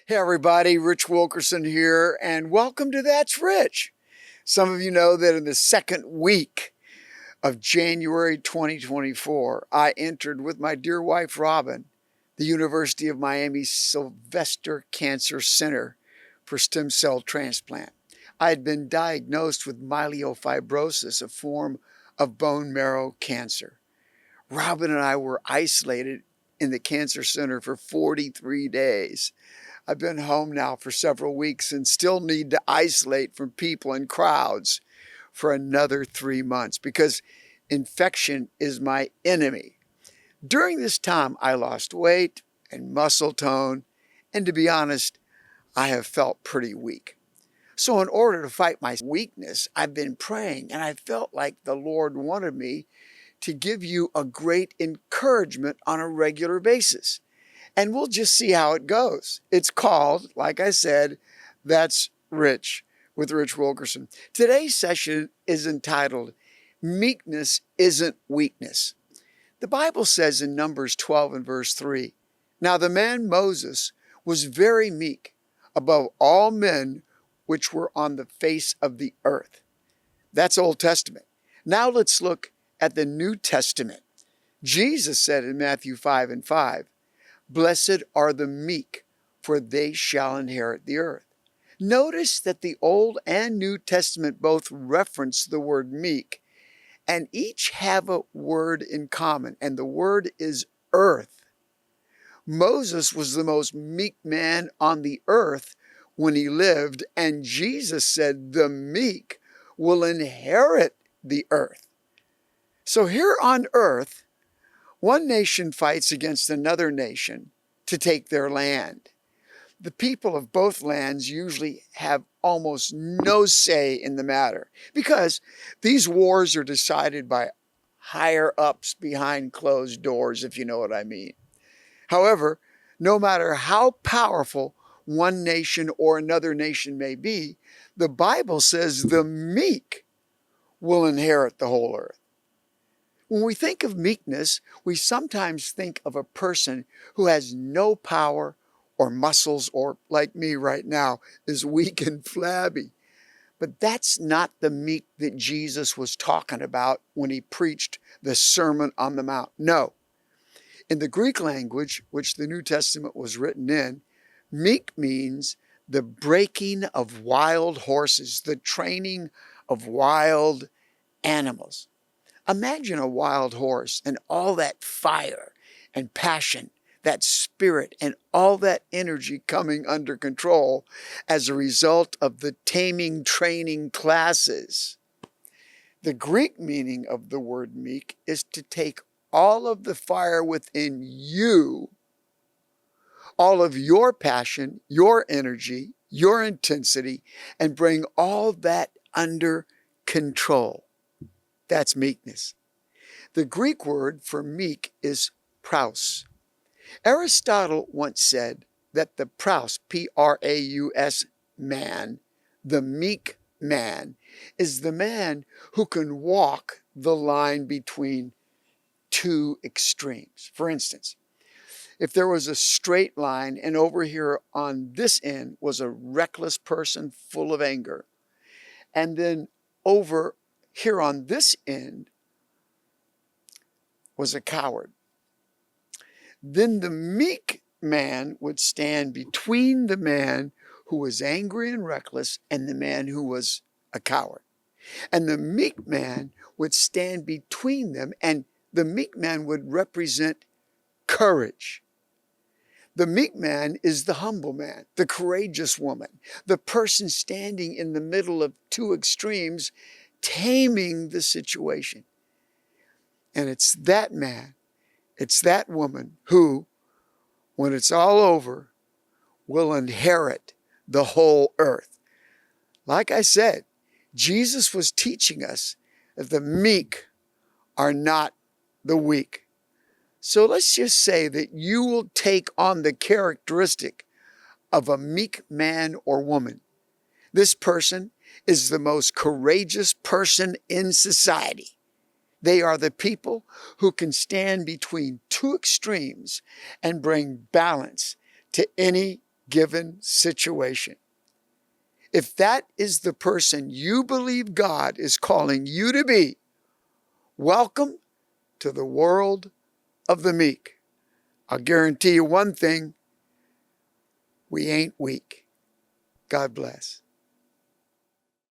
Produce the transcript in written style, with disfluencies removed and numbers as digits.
Hey everybody, Rich Wilkerson here, and welcome to That's Rich. Some of you know that in the second week of January 2024, I entered with my dear wife Robin the University of Miami Sylvester Cancer Center for stem cell transplant. I had been diagnosed with myelofibrosis, a form of bone marrow cancer. Robin and I were isolated in the cancer center for 43 days. I've been home now for several weeks and still need to isolate from people and crowds for another 3 months because infection is my enemy. During this time, I lost weight and muscle tone, and to be honest, I have felt pretty weak. So in order to fight my weakness, I've been praying, and I felt like the Lord wanted me to give you a great encouragement on a regular basis. And we'll just see how it goes. It's called, like I said, That's Rich with Rich Wilkerson. Today's session is entitled, Meekness Isn't Weakness. The Bible says in Numbers 12 and verse 3, Now the man Moses was very meek above all men which were on the face of the earth. That's Old Testament. Now let's look at the New Testament. Jesus said in Matthew 5 and 5, Blessed are the meek, for they shall inherit the earth. Notice that the Old and New Testament both reference the word meek, and each have a word in common, and the word is earth. Moses was the most meek man on the earth when he lived, and Jesus said the meek will inherit the earth. So here on earth, one nation fights against another nation to take their land. The people of both lands usually have almost no say in the matter because these wars are decided by higher ups behind closed doors, if you know what I mean. However, no matter how powerful one nation or another nation may be, the Bible says the meek will inherit the whole earth. When we think of meekness, we sometimes think of a person who has no power or muscles or, like me right now, is weak and flabby. But that's not the meek that Jesus was talking about when he preached the Sermon on the Mount. No. In the Greek language, which the New Testament was written in, meek means the breaking of wild horses, the training of wild animals. Imagine a wild horse and all that fire and passion, that spirit and all that energy coming under control as a result of the taming training classes. The Greek meaning of the word meek is to take all of the fire within you, all of your passion, your energy, your intensity, and bring all that under control. That's meekness. The Greek word for meek is praus. Aristotle once said that the praus, P-R-A-U-S, man, the meek man, is the man who can walk the line between two extremes. For instance, if there was a straight line and over here on this end was a reckless person full of anger, and then over here on this end was a coward, then the meek man would stand between the man who was angry and reckless and the man who was a coward. And the meek man would stand between them, and the meek man would represent courage. The meek man is the humble man, the courageous woman, the person standing in the middle of two extremes, taming the situation. And it's that man, it's that woman who, when it's all over, will inherit the whole earth. Like I said, Jesus was teaching us that the meek are not the weak. So let's just say that you will take on the characteristic of a meek man or woman. This person is the most courageous person in society. They are the people who can stand between two extremes and bring balance to any given situation. If that is the person you believe God is calling you to be, welcome to the world of the meek. I'll guarantee you one thing, we ain't weak. God bless.